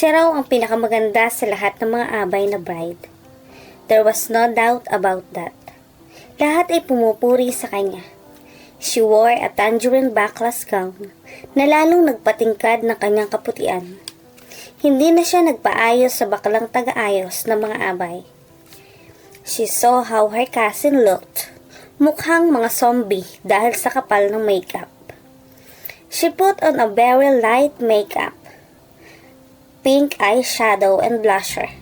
Siya raw ang pinakamaganda sa lahat ng mga abay na bride. There was no doubt about that. Lahat ay pumupuri sa kanya. She wore a tangerine backless gown na lalong nagpatingkad ng kanyang kaputian. Hindi na siya nagpaayos sa baklang taga-ayos ng mga abay. She saw how her cousin looked. Mukhang mga zombie dahil sa kapal ng makeup. She put on a very light makeup, pink eyeshadow and blusher,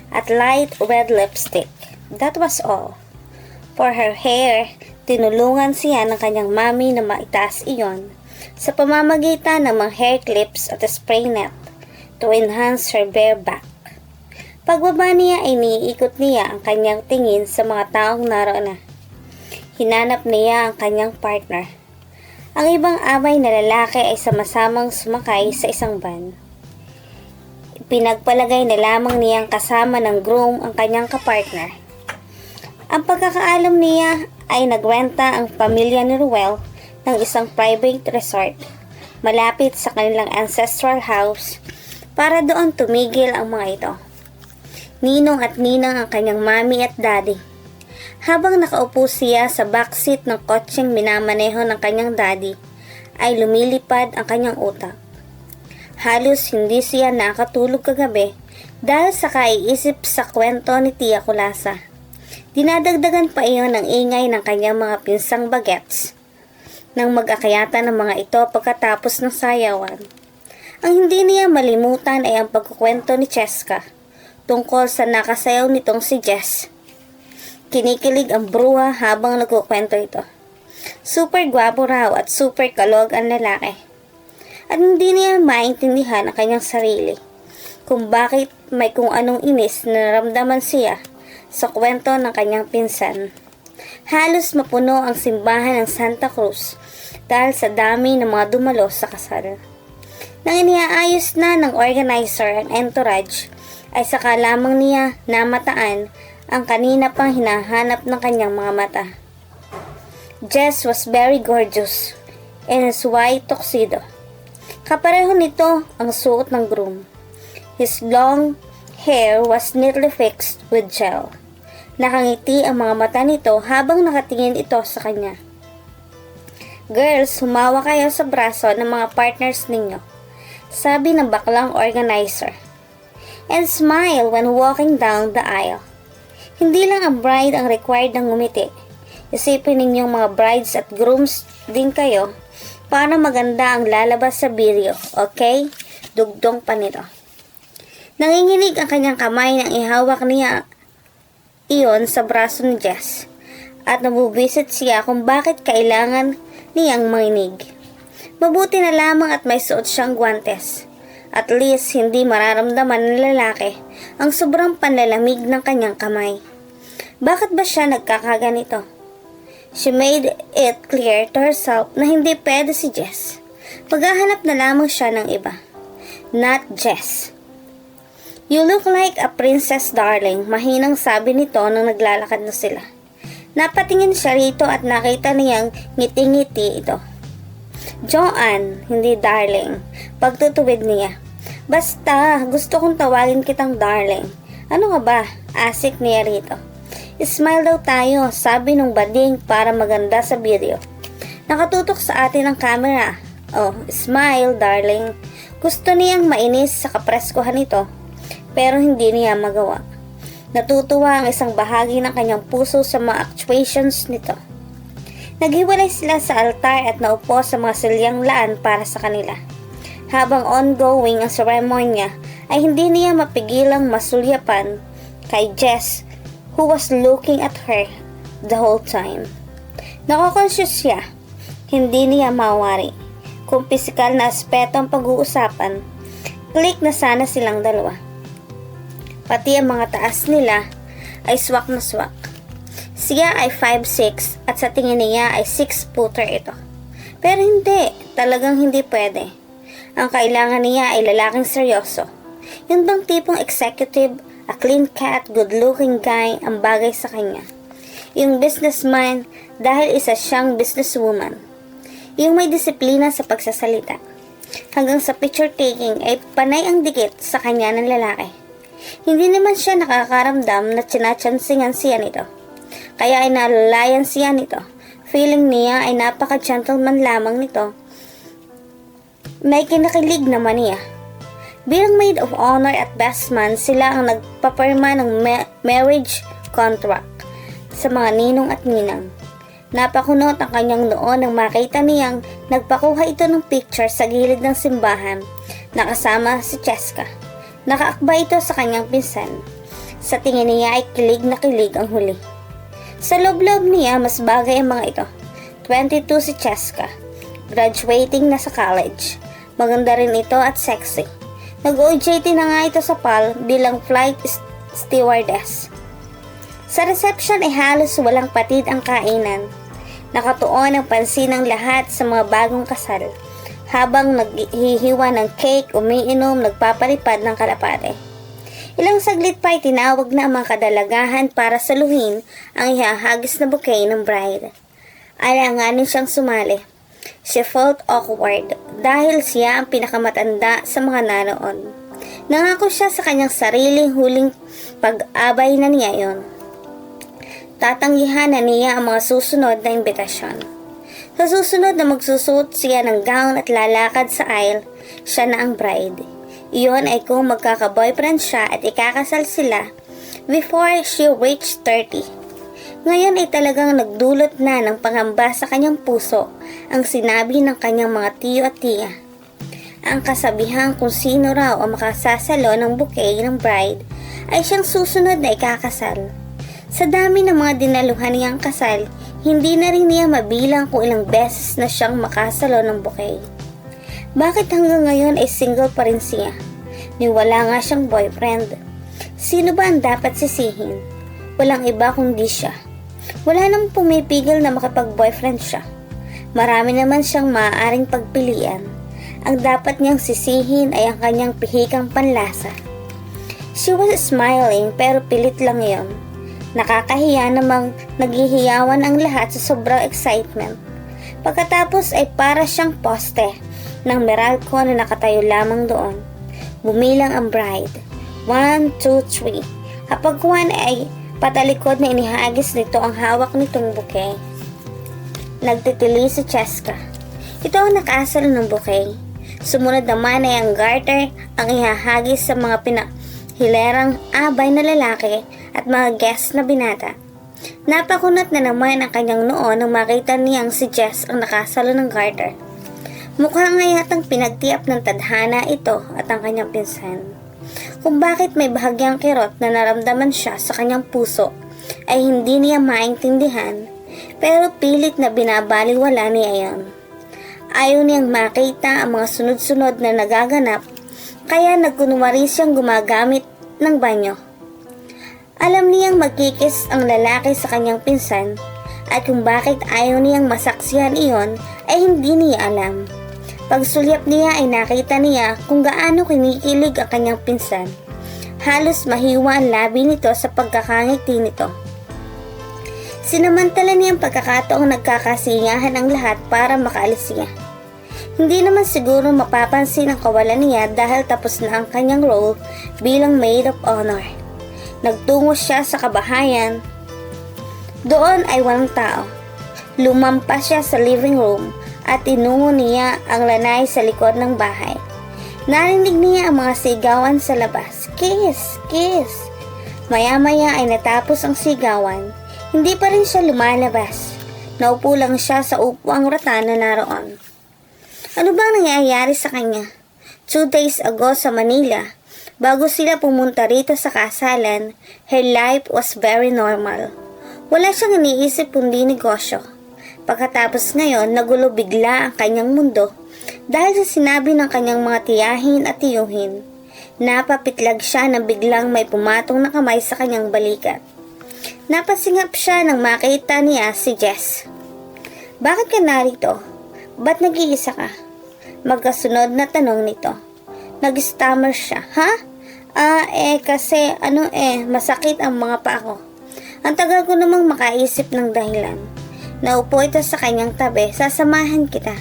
at light red lipstick. That was all. For her hair, tinulungan siya ng kanyang mami na maitaas iyon sa pamamagitan ng mga hair clips at spray net to enhance her bare back. Pagbaba niya ay niikot niya ang kanyang tingin sa mga taong naroon na. Hinanap niya ang kanyang partner. Ang ibang abay na lalaki ay sama-samang sumakay sa isang van. Pinagpalagay na lamang niyang kasama ng groom ang kanyang kapartner. Ang pagkakaalam niya ay nagrenta ang pamilya ni Ruel ng isang private resort malapit sa kanilang ancestral house para doon tumigil ang mga ito. Ninong at ninang ang kanyang mami at daddy. Habang nakaupo siya sa backseat ng kotseng minamaneho ng kanyang daddy, ay lumilipad ang kanyang utak. Halos hindi siya nakatulog kagabi dahil sa kaiisip sa kwento ni Tia Kulasa. Dinadagdagan pa iyon ng ingay ng kanyang mga pinsang bagets nang mag-akayata ng mga ito pagkatapos ng sayawan. Ang hindi niya malimutan ay ang pagkukwento ni Cheska tungkol sa nakasayaw nitong si Jess. Kinikilig ang bruha habang nagkukwento ito. Super gwapo raw at super kalog ang lalaki. At hindi niya maintindihan ang kanyang sarili kung bakit may kung anong inis na naramdaman siya sa kwento ng kanyang pinsan. Halos mapuno ang simbahan ng Santa Cruz dahil sa dami ng mga dumalo sa kasal. Nang iniaayos na ng organizer ang entourage, ay saka lamang niya namataan ang kanina pang hinahanap ng kanyang mga mata. Jess was very gorgeous in his white tuxedo. Kapareho nito ang suot ng groom. His long hair was neatly fixed with gel. Nakangiti ang mga mata nito habang nakatingin ito sa kanya. Girls, humawa kayo sa braso ng mga partners ninyo, sabi ng baklang organizer. And smile when walking down the aisle. Hindi lang ang bride ang required ng ngumiti. Isipin ninyong mga brides at grooms din kayo para maganda ang lalabas sa video, okay? Dugdong pa nito. Nanginginig ang kanyang kamay nang ihawak niya iyon sa braso ni Jess at nabubisit siya kung bakit kailangan niyang manginig. Mabuti na lamang at may suot siyang guwantes. At least hindi mararamdaman ng lalaki ang sobrang panlalamig ng kanyang kamay. Bakit ba siya nagkakaganito? She made it clear to herself na hindi pwede si Jess. Maghahanap na lamang siya ng iba. Not Jess. You look like a princess, darling, mahinang sabi nito nang naglalakad na sila. Napatingin siya rito at nakita niyang ngiti-ngiti ito. Joanne, hindi darling, pagtutuwid niya. Basta, gusto kong tawagin kitang darling. Ano nga ba? Asik niya rito. Smile daw tayo, sabi nung bading para maganda sa video. Nakatutok sa atin ang camera. Oh, smile, darling. Gusto niyang mainis sa kapreskuhan nito, pero hindi niya magawa. Natutuwa ang isang bahagi ng kanyang puso sa mga actuations nito. Naghiwalay sila sa altar at naupo sa mga silyang laan para sa kanila. Habang ongoing ang seremonya, ay hindi niya mapigilang masulyapan kay Jess, who was looking at her the whole time. Nakakonsyos siya, hindi niya mawari. Kung pisikal na aspeto ang pag-uusapan, click na sana silang dalawa. Pati ang mga taas nila ay swak na swak. Siya ay 5'6" at sa tingin niya ay 6-footer ito. Pero hindi, talagang hindi pwede. Ang kailangan niya ay lalaking seryoso. Yung bang tipong executive, a clean cut, good-looking guy ang bagay sa kanya. Yung businessman dahil isa siyang businesswoman. Yung may disiplina sa pagsasalita. hanggang sa picture taking ay panay ang dikit sa kanya ng lalaki. Hindi naman siya nakakaramdam na tsinatsansingan siya nito. Kaya ay nalalayan siya nito. Feeling niya ay napaka-gentleman lamang nito. May kinakilig naman niya. Bilang maid of honor at best man, sila ang nagpapirma ng marriage contract sa mga ninong at ninang. Napakunot ang kanyang noon nang makita niyang nagpakuha ito ng picture sa gilid ng simbahan na kasama si Cheska. Nakaakba ito sa kanyang pinsan. Sa tingin niya ay kilig na kilig ang huli. Sa loob-loob niya, mas bagay ang mga ito. 22 si Cheska. Graduating na sa college. Maganda rin ito at sexy. Nag-OJT na nga ito sa PAL bilang flight stewardess. Sa reception ay halos walang patid ang kainan. Nakatuon ang pansin ng lahat sa mga bagong kasal. Habang naghihiwa ng cake, umiinom, nagpapalipad ng kalapate. Ilang saglit pa ay tinawag na ang mga kadalagahan para saluhin ang ihahagis na bouquet ng bride. Alanganin siyang sumali. She felt awkward dahil siya ang pinakamatanda sa mga naroon. Nangako siya sa kanyang sariling huling pag-abay na niya yon. Tatanggihan na niya ang mga susunod na imbitasyon. Sa susunod na magsusuot siya ng gown at lalakad sa aisle, siya na ang bride. Iyon ay kung magkaka-boyfriend siya at ikakasal sila before she reached 30. Ngayon ay talagang nagdulot na ng pangamba sa kanyang puso ang sinabi ng kanyang mga tiyo at tiya. Ang kasabihan kung sino raw ang makasasalo ng bouquet ng bride ay siyang susunod na ikakasal. Sa dami ng mga dinaluhan niyang kasal, hindi na rin niya mabilang kung ilang beses na siyang makasalo ng bouquet. Bakit hanggang ngayon ay single pa rin siya? Ni wala nga siyang boyfriend. Sino ba ang dapat sisihin? Walang iba kundi siya. Wala namang pumipigil na makapag-boyfriend siya. Marami naman siyang maaaring pagpilian. Ang dapat niyang sisihin ay ang kanyang pihikang panlasa. She was smiling pero pilit lang yon. Nakakahiya namang naghihiyawan ang lahat sa sobrang excitement. Pagkatapos ay para siyang poste ng Meralco na nakatayo lamang doon. Bumilang ang bride. 1, 2, 3. Kapag 1 ay patalikod na inihagis nito ang hawak nitong bouquet. Nagtitili si Cheska. Ito ang nakasalo ng bouquet. Sumunod naman ay ang garter ang ihahagis sa mga hilerang abay na lalaki at mga guests na binata. Napakunot na naman ang kanyang noon nang makita niyang si Jess ang nakasalo ng garter. Mukha nga yatang pinagtiap ng tadhana ito at ang kanyang pinsan. Kung bakit may bahagyang kirot na naramdaman siya sa kanyang puso ay hindi niya maintindihan, pero pilit na binabaliwala niya iyon. Ayaw niyang makita ang mga sunod-sunod na nagaganap, kaya nagkunwari siyang gumagamit ng banyo. Alam niyang magkikis ang lalaki sa kanyang pinsan, at kung bakit ayaw niyang masaksihan iyon ay hindi niya alam. Pagsulyap niya ay nakita niya kung gaano kinikilig ang kanyang pinsan. Halos mahiwa ang labi nito sa pagkakangiti nito. Sinamantala niya ang pagkakataong nagkakasingahan ang lahat para makaalis siya. Hindi naman siguro mapapansin ang kawalan niya dahil tapos na ang kanyang role bilang maid of honor. Nagtungo siya sa kabahayan. Doon ay walang tao. Lumampas siya sa living room at tinungo niya ang lanay sa likod ng bahay. Narinig niya ang mga sigawan sa labas. Kiss! Kiss! Maya-maya ay natapos ang sigawan. Hindi pa rin siya lumalabas. Naupo lang siya sa upuang ratan na naroon. Ano bang nangyayari sa kanya? 2 days ago sa Manila, bago sila pumunta rito sa kasalan, her life was very normal. Wala siyang iniisip kundi negosyo. Pagkatapos ngayon, nagulo bigla ang kanyang mundo dahil sa sinabi ng kanyang mga tiyahin at tiyuhin. Napapitlag siya nang biglang may pumatong na kamay sa kanyang balikat. Napasingap siya nang makita niya si Jess. Bakit ka narito? Ba't nag-iisa ka? Magkasunod na tanong nito. Nag-stammer siya. Ha? Kasi masakit ang mga paa ko. Ang tagal ko namang makaisip ng dahilan. Naupo ito sa kanyang tabi. Sasamahan kita.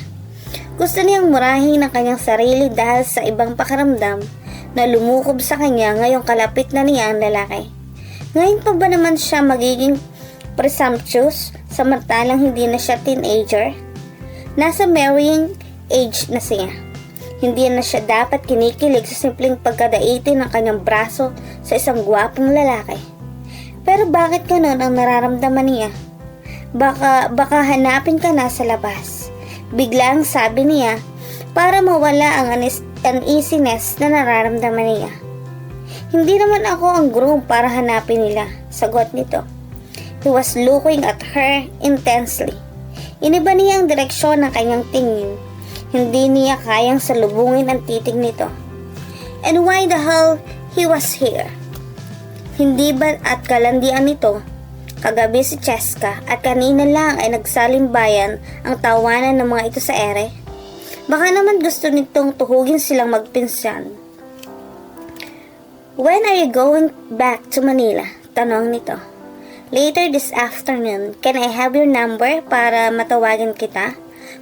Gusto niyang murahin ang kanyang sarili dahil sa ibang pakiramdam na lumukob sa kanya ngayong kalapit na niya ang lalaki. Ngayon pa ba naman siya magiging presumptuous samantalang hindi na siya teenager? Nasa marrying age na siya. Hindi na siya dapat kinikilig sa simpleng pagkadaitin ng kanyang braso sa isang gwapong lalaki. Pero bakit ganun ang nararamdaman niya? Baka hanapin ka na sa labas. Biglang sabi niya para mawala ang uneasiness na nararamdaman niya. Hindi naman ako ang groom para hanapin nila, sagot nito. He was looking at her intensely. Iniba niya ang direksyon ng kanyang tingin. Hindi niya kayang salubungin ang titig nito. And why the hell he was here? Hindi ba at kalandian nito? Kagabi si Cheska at kanina lang ay nagsalimbayan ang tawanan ng mga ito sa ere. Baka naman gusto nitong tuhugin silang magpinsan. When are you going back to Manila? Tanong nito. Later this afternoon, can I have your number para matawagan kita?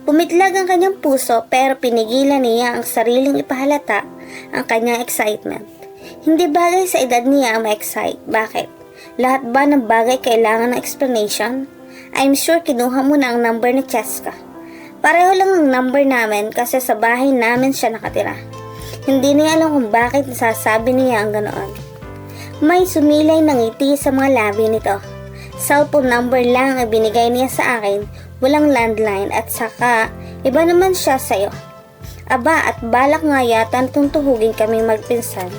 Pumitlag ang kanyang puso pero pinigilan niya ang sariling ipahalata ang kanyang excitement. Hindi bagay sa edad niya ang ma-excite. Bakit? Lahat ba ng bagay kailangan ng explanation? I'm sure kinuha mo na ang number ni Cheska. Pareho lang ang number namin kasi sa bahay namin siya nakatira. Hindi niya alam kung bakit nasasabi niya ang ganoon. May sumilay ng ngiti sa mga labi nito. Cellphone number lang ang binigay niya sa akin, walang landline at saka iba naman siya sa'yo. Aba at balak nga yata tuhugin kaming magpinsan.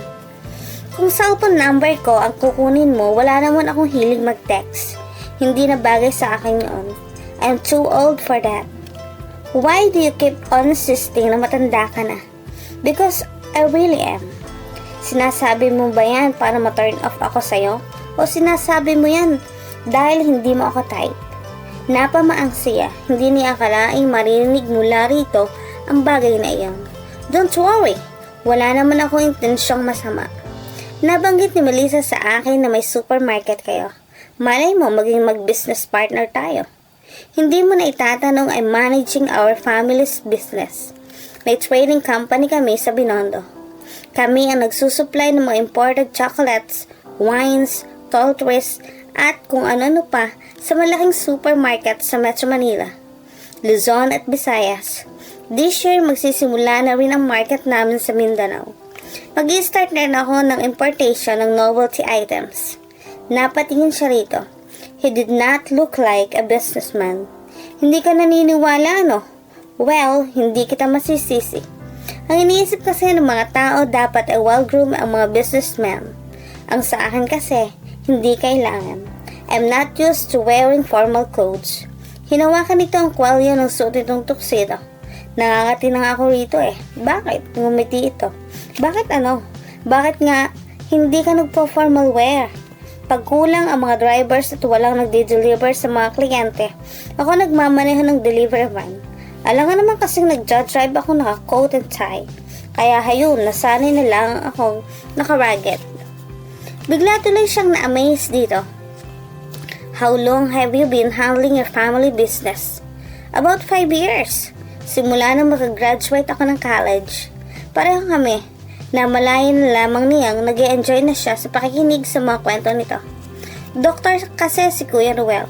Kung cellphone number ko ang kukunin mo, wala naman akong hilig mag-text. Hindi na bagay sa akin yun. I'm too old for that. Why do you keep on insisting na matanda ka na? Because I really am. Sinasabi mo ba yan para ma-turn off ako sa'yo? O sinasabi mo yan dahil hindi mo ako type? Napamaang siya, hindi niya akalaing marinig mula rito ang bagay na iyon. Don't worry, wala naman akong intensyong masama. Nabanggit ni Melissa sa akin na may supermarket kayo. Malay mo maging mag-business partner tayo. Hindi mo na itatanong I'm managing our family's business. May trading company kami sa Binondo. Kami ang nagsusupply ng mga imported chocolates, wines, toiletries, at kung ano-ano pa sa malaking supermarket sa Metro Manila, Luzon at Visayas. This year, magsisimula na rin ang market namin sa Mindanao. Mag-i-start na rin ako ng importation ng novelty items. Napatingin siya rito. He did not look like a businessman. Hindi ka naniniwala, no? Well, hindi kita masisisi. Ang iniisip kasi ng mga tao dapat ay well-groomed ang mga businessmen. Ang sa akin kasi, hindi kailangan. I'm not used to wearing formal clothes. Hinawakan nito ang kwelyo ng suot nitong tuxedo. Nangangati na nga ako rito eh. Bakit? Ngumiti ito. Bakit ano? Bakit nga hindi ka nagpo-formal wear? Pag kulang ang mga drivers at walang nagde-deliver sa mga kliyente, ako nagmamaneho ng delivery van. Alam nga naman kasing nag-drive ako naka-coat and tie. Kaya hayun, nasanay na lang akong naka-ragged. Bigla tuloy siyang na-amaze dito. How long have you been handling your family business? About 5 years. Simula nang makagraduate ako ng college. Pareho kami. Namalayan na lamang niyang nag-e-enjoy na siya sa pakikinig sa mga kwento nito. Doktor kasi si Kuya Ruel.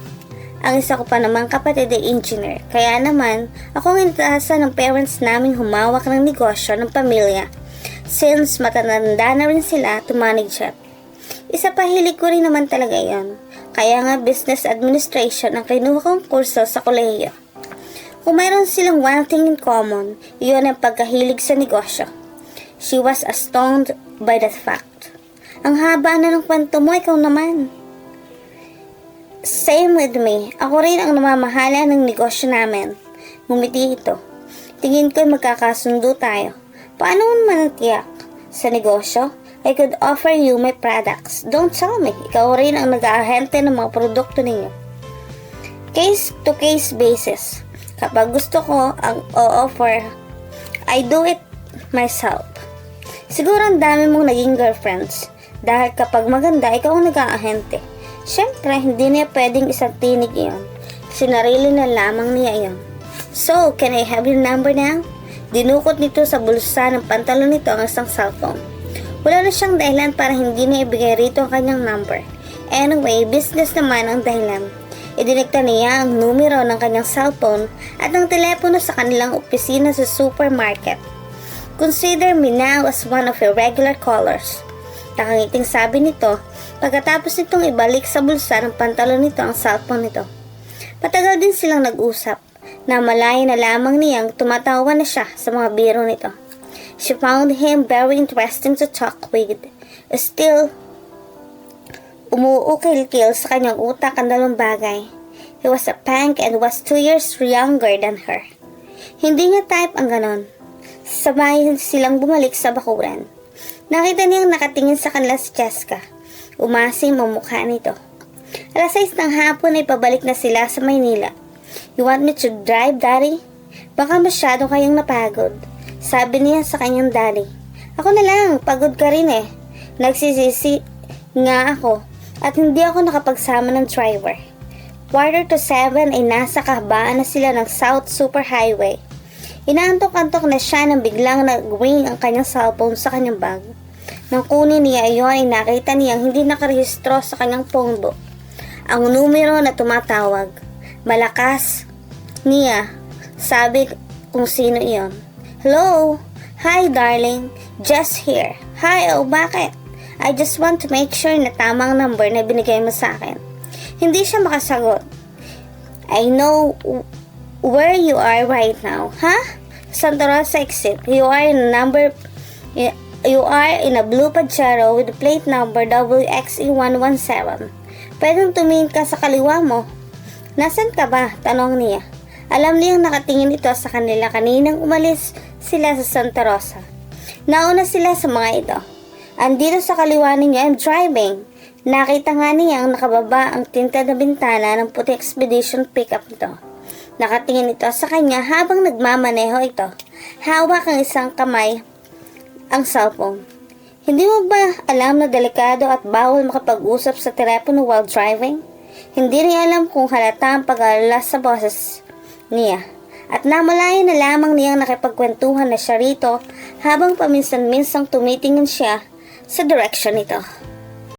Ang isa ko pa namang kapatid ay engineer. Kaya naman, ako ang inatasan ng parents naming humawak ng negosyo ng pamilya since matatanda na rin sila to manage it. Isa pa hilig ko rin naman talaga yon. Kaya nga business administration ang kinuha kong kurso sa kolehiyo. Kung mayroon silang one thing in common, iyon ang pagkahilig sa negosyo. She was astounded by that fact. Ang haba na ng kwento mo, ikaw naman. Same with me. Ako rin ang namamahala ng negosyo namin. Ngumiti ito. Tingin ko'y magkakasundo tayo. Paano mo naman tiyak? Sa negosyo, I could offer you my products. Don't tell me. Ikaw rin ang nag-aahente ng mga produkto ninyo. Case-to-case basis. Kapag gusto ko ang o-offer, I do it myself. Siguro ang dami mong naging girlfriends. Dahil kapag maganda, ikaw ang nag-aahente. Siyempre, hindi niya pwedeng isang tinig iyon. Sinarili na lamang niya iyon. So, can I have your number now? Dinukot nito sa bulsa ng pantalon nito ang isang cellphone. Wala na siyang dahilan para hindi niya ibigay rito ang kanyang number. Anyway, business naman ang dahilan. Idinekta niya ang numero ng kanyang cellphone at ang telepono sa kanilang opisina sa supermarket. Consider me now as one of your regular callers. Nakangiting sabi nito pagkatapos nitong ibalik sa bulsa ng pantalon nito ang cellphone nito. Matagal din silang nag-usap. Namalayan na lamang niyang tumatawa na siya sa mga biro nito. She found him very interesting to talk with. Still, umuukil-kil sa kanyang utak ang dalawang bagay. He was a punk and was 2 years younger than her. Hindi niya type ang ganon. Sabay silang bumalik sa bakuran. Nakita niyang nakatingin sa kanila si Jessica. Umasim ang mukha nito. Alas 6 ng hapon ay pabalik na sila sa Maynila. You want me to drive, Daddy? Baka masyado kayong napagod. Sabi niya sa kanyang daddy. Ako na lang, pagod ka rin eh. Nagsisisi nga ako at hindi ako nakapagsama ng driver. 6:45 ay nasa kahabaan na sila ng South Superhighway. Inaantok-antok na siya nang biglang nag-ring ang kanyang cellphone sa kanyang bag. Nang kunin niya iyon ay nakita niyang hindi nakarehistro sa kanyang phone book ang numero na tumatawag. Malakas niya sabi kung sino iyon. Hello? Hi darling, Jess here. Hi, bakit? I just want to make sure na tamang number na binigay mo sa akin. Hindi siya makasagot. I know where you are right now, huh? Santa Rosa exit. You are in a blue Pajero with the plate number WXE117. Pwedeng tumingin ka sa kaliwa mo. Nasaan ka ba? Tanong niya. Alam niyang nakatingin ito sa kanila kaninang umalis sila sa Santa Rosa. Nauna sila sa mga ito. Andito sa kaliwa niya, I'm driving. Nakita nga niyang nakababa ang tinta na bintana ng puti expedition pickup nito. Nakatingin ito sa kanya habang nagmamaneho ito. Hawak ang isang kamay ang cellphone. Hindi mo ba alam na delikado at bawal makapag-usap sa telepono while driving? Hindi niya alam kung halata ang pag-alala sa boses niya. At namalayan na lamang niyang nakipagkwentuhan na siya rito habang paminsan-minsang tumitingin siya sa direksyon nito.